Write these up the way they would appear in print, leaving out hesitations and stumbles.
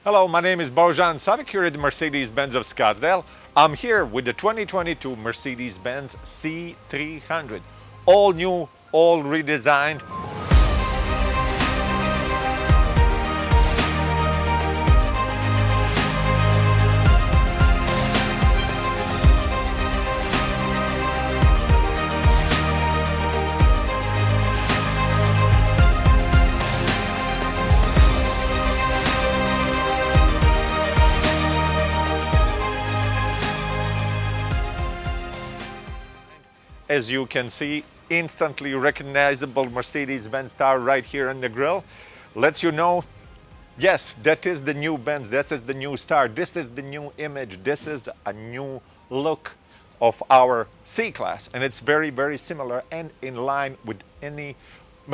Hello, my name is Bojan Savic here at the Mercedes-Benz of Scottsdale. I'm here with the 2022 Mercedes-Benz C300. All new, all redesigned. As you can see, instantly recognizable Mercedes-Benz star right here in the grille. Lets you know, yes, that is the new Benz, that is the new star, this is the new image, this is a new look of our C-Class. And it's very, very similar and in line with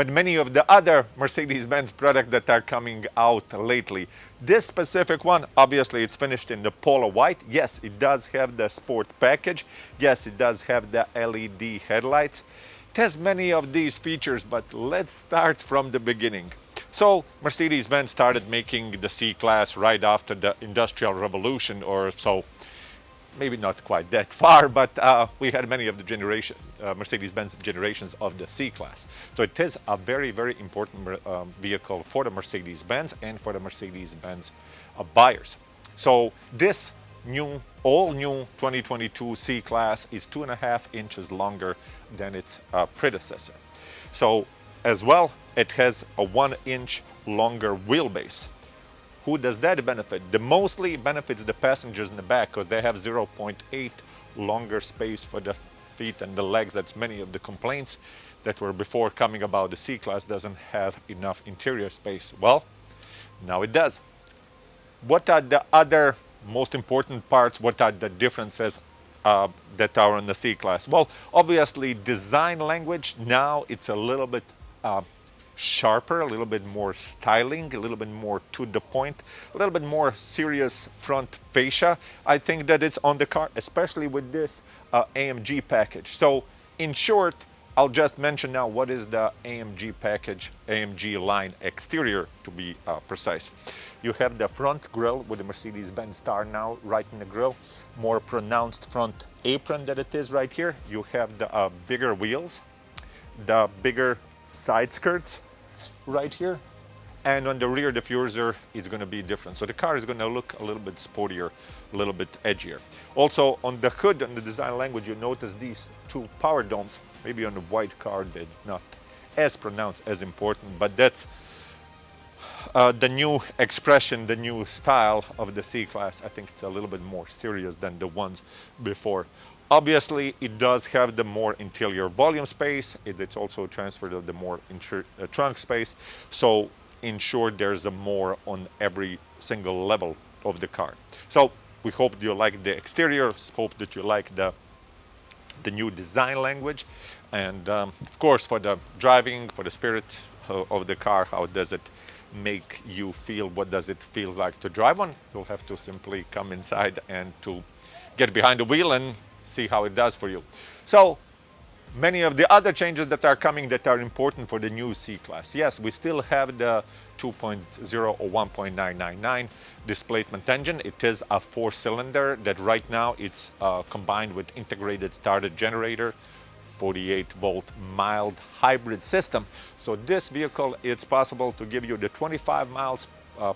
many of the other Mercedes-Benz products that are coming out lately. This specific one, obviously it's finished in the Polo White. Yes, it does have the sport package. Yes, it does have the LED headlights. It has many of these features, but let's start from the beginning. So Mercedes-Benz started making the C-Class right after the Industrial Revolution or so. Maybe not quite that far, but we had many of the Mercedes-Benz generations of the C-Class. So it is a very, very important vehicle for the Mercedes-Benz and for the Mercedes-Benz buyers. So this all new 2022 C-Class is 2.5 inches longer than its predecessor. So as well, it has a 1 inch longer wheelbase. Who does that benefit? The mostly benefits the passengers in the back because they have 0.8 longer space for the feet and the legs. That's many of the complaints that were before coming about the C-Class doesn't have enough interior space. Well, now it does. What are the other most important parts? What are the differences that are in the C-Class? Well, obviously design language, now it's a little bit sharper, a little bit more styling, a little bit more to the point, a little bit more serious front fascia. I think that it's on the car, especially with this AMG package. So in short, I'll just mention now what is the AMG package, AMG line exterior to be precise. You have the front grille with the Mercedes-Benz star now right in the grille, more pronounced front apron that it is right here. You have the bigger wheels, the bigger side skirts right here, and on the rear diffuser it's going to be different. So the car is going to look a little bit sportier, a little bit edgier. Also on the hood and the design language, you notice these two power domes. Maybe on the white car that's not as pronounced, as important, but that's the new expression, the new style of the C-Class. I think it's a little bit more serious than the ones before. Obviously, it does have the more interior volume space. It's also transferred of the more trunk space. So in short, there's a more on every single level of the car. So we hope you like the exterior, hope that you like the new design language. And of course, for the driving, for the spirit of the car, how does it make you feel? What does it feel like to drive on? You'll have to simply come inside and to get behind the wheel and see how it does for you. So many of the other changes that are coming that are important for the new C-Class. Yes, we still have the 2.0 or 1.999 displacement engine. It is a 4-cylinder that right now it's combined with integrated starter generator, 48-volt mild hybrid system. So this vehicle, it's possible to give you the 25 miles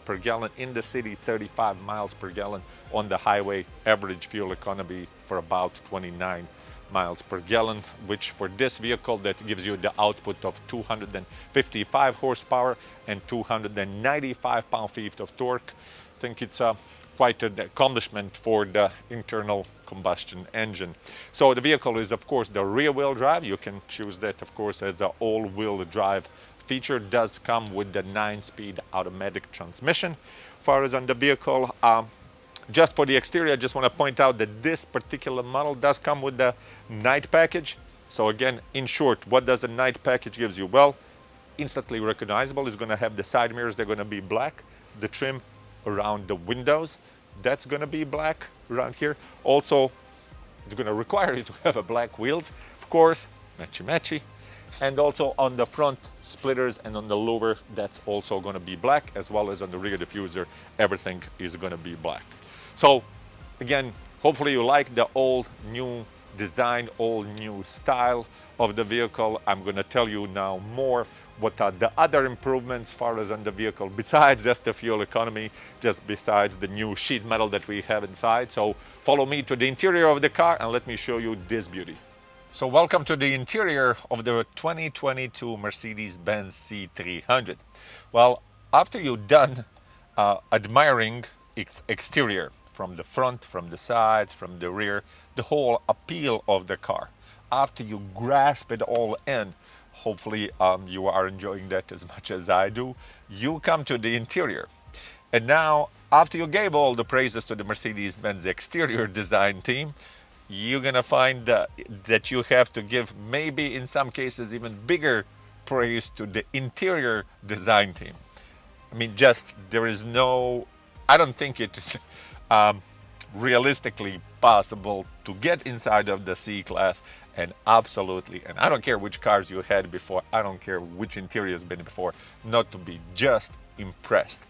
per gallon in the city, 35 miles per gallon on the highway, average fuel economy for about 29 miles per gallon, which for this vehicle that gives you the output of 255 horsepower and 295 pound-feet of torque. I think it's quite an accomplishment for the internal combustion engine. So the vehicle is of course the rear-wheel drive. You can choose that of course as an all-wheel drive feature. Does come with the 9-speed automatic transmission. As far as on the vehicle, just for the exterior, I just want to point out that this particular model does come with the night package. So again, in short, what does a night package gives you? Well, instantly recognizable. It's going to have the side mirrors, they're going to be black. The trim around the windows, that's going to be black around here. Also, it's going to require you to have a black wheels, of course, matchy matchy. And also on the front splitters and on the lower, that's also going to be black, as well as on the rear diffuser, everything is going to be black. So again, hopefully you like the old new design, all new style of the vehicle. I'm going to tell you now more what are the other improvements far as on the vehicle, besides just the fuel economy, just besides the new sheet metal that we have inside. So follow me to the interior of the car and let me show you this beauty. So welcome to the interior of the 2022 Mercedes-Benz C300. Well, after you're done admiring its exterior, from the front, from the sides, from the rear, the whole appeal of the car, after you grasp it all in, hopefully you are enjoying that as much as I do, you come to the interior. And now, after you gave all the praises to the Mercedes-Benz exterior design team, you're gonna find that you have to give, maybe in some cases, even bigger praise to the interior design team. I mean, just there is no, I don't think it is realistically possible to get inside of the C-Class and absolutely, and I don't care which cars you had before, I don't care which interior has been before, not to be just impressed.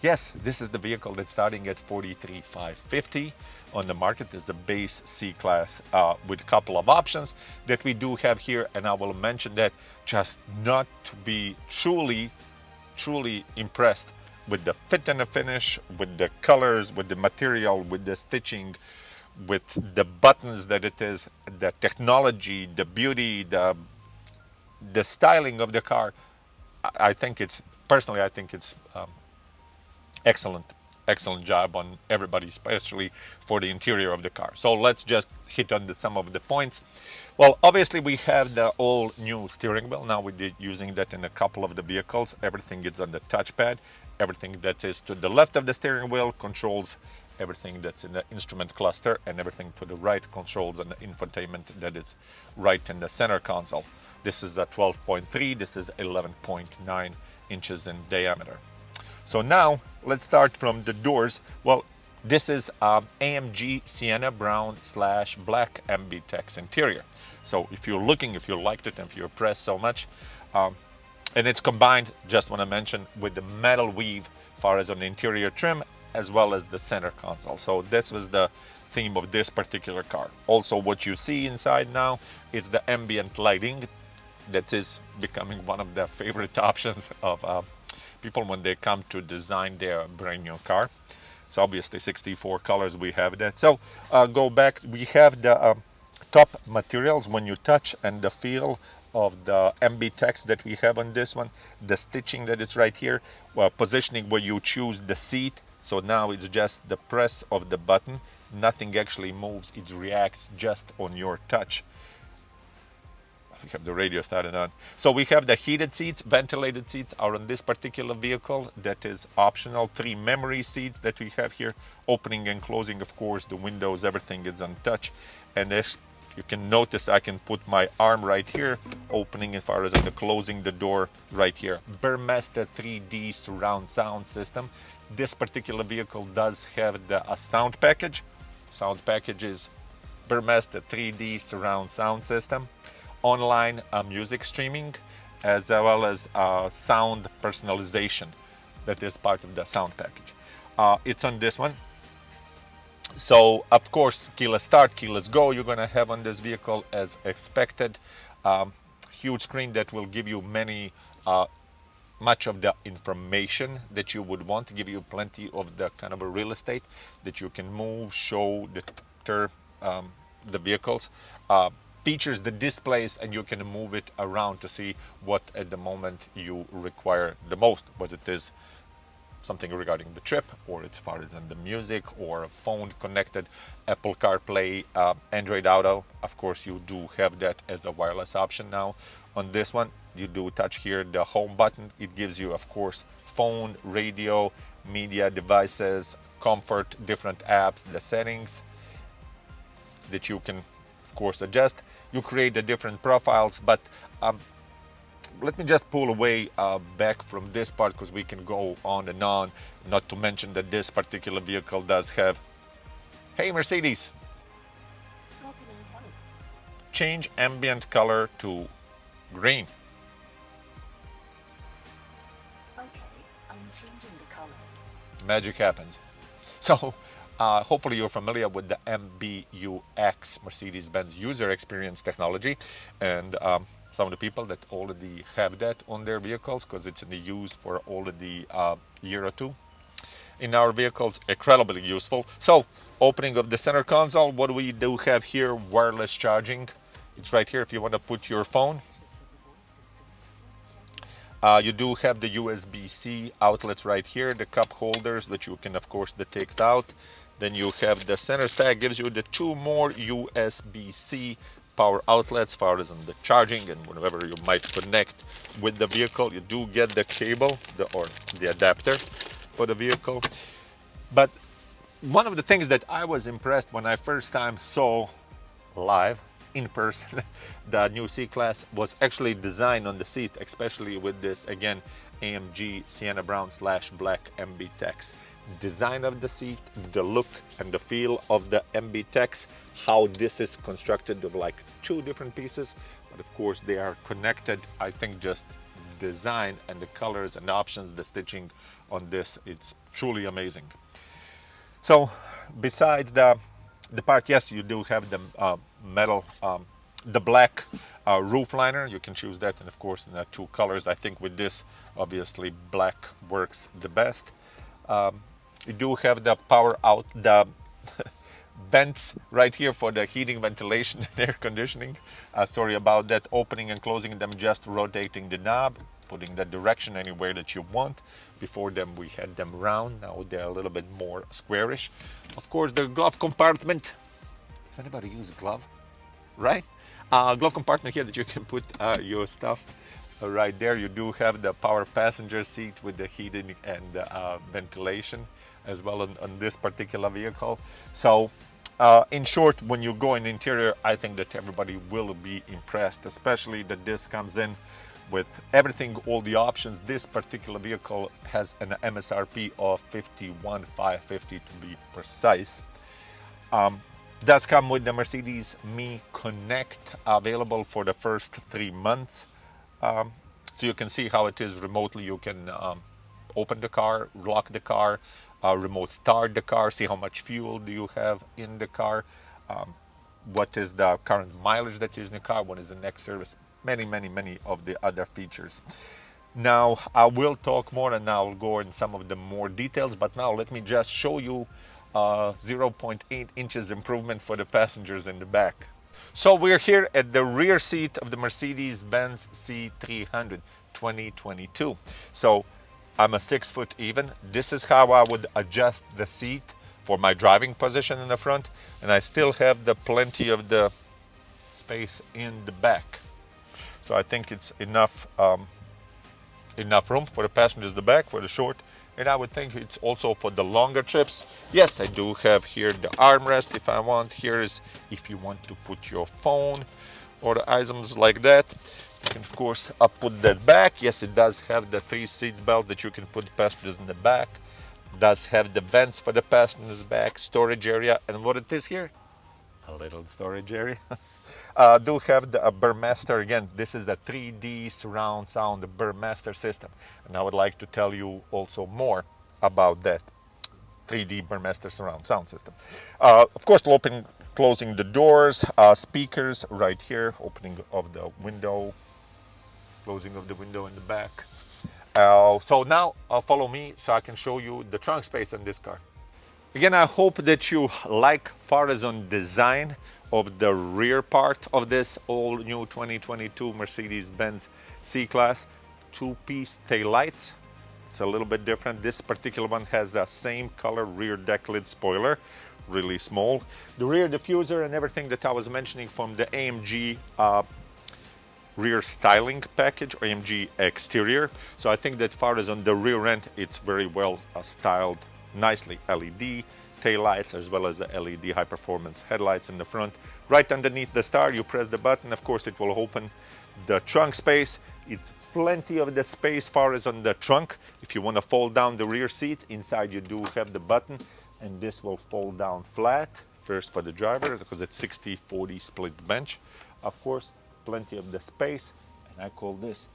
Yes, this is the vehicle that's starting at $43,550 on the market. There's a base C-Class with a couple of options that we do have here, and I will mention that just not to be truly impressed with the fit and the finish, with the colors, with the material, with the stitching, with the buttons that it is, the technology, the beauty, the styling of the car. I think it's, personally, I think it's excellent job on everybody, especially for the interior of the car. So let's just hit on some of the points. Well, obviously we have the all new steering wheel. Now we're using that in a couple of the vehicles. Everything is on the touchpad. Everything that is to the left of the steering wheel controls everything that's in the instrument cluster, and everything to the right controls an infotainment that is right in the center console. This is a 12.3, this is 11.9 inches in diameter. So now let's start from the doors. Well, this is AMG Sienna Brown / Black MB-Tex interior. So if you're looking, if you liked it, and if you're impressed so much, and it's combined, just want to mention, with the metal weave far as on the interior trim, as well as the center console. So this was the theme of this particular car. Also, what you see inside now, it's the ambient lighting that is becoming one of the favorite options of people when they come to design their brand new car. So obviously 64 colors we have that. So go back, we have the top materials when you touch, and the feel of the MB-Tex that we have on this one, the stitching that is right here, positioning where you choose the seat. So now it's just the press of the button, nothing actually moves, it reacts just on your touch. We have the radio started on. So we have the heated seats, ventilated seats are on this particular vehicle. That is optional. 3 memory seats that we have here, opening and closing, of course, the windows, everything is on touch. And as you can notice, I can put my arm right here, opening as far as the closing the door right here. Burmester 3D surround sound system. This particular vehicle does have a sound package. Sound package is Burmester 3D surround sound system. Online music streaming, as well as sound personalization. That is part of the sound package. It's on this one. So of course, keyless start, keyless go you're going to have on this vehicle as expected. Huge screen that will give you much of the information that you would want, to give you plenty of the kind of a real estate that you can move, show the vehicles. Features the displays, and you can move it around to see what at the moment you require the most, whether it is something regarding the trip, or as far as in the music, or a phone connected, Apple CarPlay, Android Auto. Of course, you do have that as a wireless option now. On this one, you do touch here the home button. It gives you, of course, phone, radio, media devices, comfort, different apps, the settings that you can, of course, adjust. You create the different profiles, but let me just pull away back from this part, because we can go on and on, not to mention that this particular vehicle does have, hey Mercedes, change ambient color to green. Okay, I'm changing the color. Magic happens. So hopefully you're familiar with the MBUX, Mercedes-Benz User Experience Technology, and some of the people that already have that on their vehicles, because it's in the use for already year or two in our vehicles, incredibly useful. So opening of the center console, what we do have here, wireless charging. It's right here if you want to put your phone. You do have the USB-C outlets right here, the cup holders that you can of course take out. Then you have the center stack, gives you the two more USB-C power outlets as far as on the charging and whenever you might connect with the vehicle. You do get the cable or the adapter for the vehicle. But one of the things that I was impressed when I first time saw live in person the new C-Class was actually designed on the seat, especially with this again AMG Sienna Brown / Black MB-Tex. Design of the seat, the look and the feel of the MB-Tex, how this is constructed of like two different pieces, but of course they are connected. I think just design and the colors and the options, the stitching on this, it's truly amazing. So besides the part, yes, you do have the metal, the black roof liner. You can choose that, and of course in the two colors. I think with this, obviously black works the best. You do have the power out, the vents right here for the heating, ventilation, and air conditioning. Sorry about that. Opening and closing them, just rotating the knob, putting the direction anywhere that you want. Before them we had them round, now they're a little bit more squarish. Of course the glove compartment. Does anybody use glove? Right? Glove compartment here that you can put your stuff right there. You do have the power passenger seat with the heating and ventilation as well on this particular vehicle. So in short, when you go in interior, I think that everybody will be impressed, especially that this comes in with everything, all the options. This particular vehicle has an MSRP of $51,550 to be precise. Does come with the Mercedes Me Connect, available for the first 3 months. So you can see how it is remotely. You can open the car, lock the car, remote start the car, see how much fuel do you have in the car, what is the current mileage that is in the car, what is the next service, many of the other features. Now I will talk more and I'll go in some of the more details, but now let me just show you 0.8 inches improvement for the passengers in the back. So we're here at the rear seat of the Mercedes-Benz C300 2022. So I'm a 6 foot even. This is how I would adjust the seat for my driving position in the front, and I still have the plenty of the space in the back. So I think it's enough room for the passengers in the back for the short, and I would think it's also for the longer trips. Yes, I do have here the armrest if I want. Here is if you want to put your phone or the items like that. You can of course put that back. Yes, it does have the 3 seat belt that you can put the passengers in the back. It does have the vents for the passengers back, storage area, and what it is here? A little storage area. Do have the Burmester. Again, this is the 3D surround sound, the Burmester system, and I would like to tell you also more about that 3D Burmester surround sound system. Of course, closing the doors, speakers right here, opening of the window, closing of the window in the back. So now follow me so I can show you the trunk space in this car. Again, I hope that you like Farazon design of the rear part of this all new 2022 Mercedes-Benz C-Class. 2-piece taillights. It's a little bit different. This particular one has the same color rear deck lid spoiler, really small. The rear diffuser and everything that I was mentioning from the AMG rear styling package, or AMG exterior. So I think that far as on the rear end, it's very well styled nicely. LED taillights as well as the LED high performance headlights in the front. Right underneath the star, you press the button, of course it will open the trunk space. It's plenty of the space far as on the trunk. If you want to fold down the rear seat, inside you do have the button, and this will fold down flat. First for the driver, because it's 60-40 split bench. Of course, plenty of the space. I call this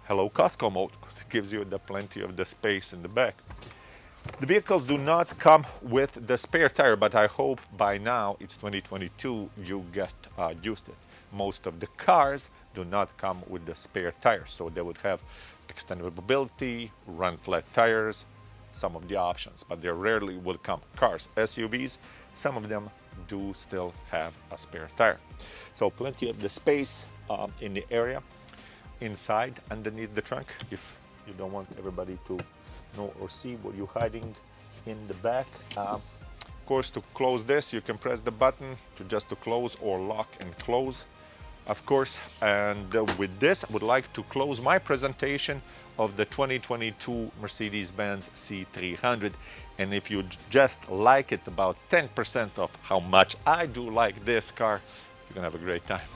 Hello Costco mode because it gives you the plenty of the space in the back. The vehicles do not come with the spare tire, but I hope by now, it's 2022, you get used to it. Most of the cars do not come with the spare tires, so they would have extended mobility, run flat tires, some of the options, but they rarely will come. Cars, SUVs, some of them do still have a spare tire. So plenty of the space in the area inside underneath the trunk if you don't want everybody to know or see what you're hiding in the back. Of course, to close this, you can press the button to close or lock and close, of course. And with this, I would like to close my presentation of the 2022 Mercedes-Benz C300. And if you just like it about 10% of how much I do like this car, you're gonna have a great time.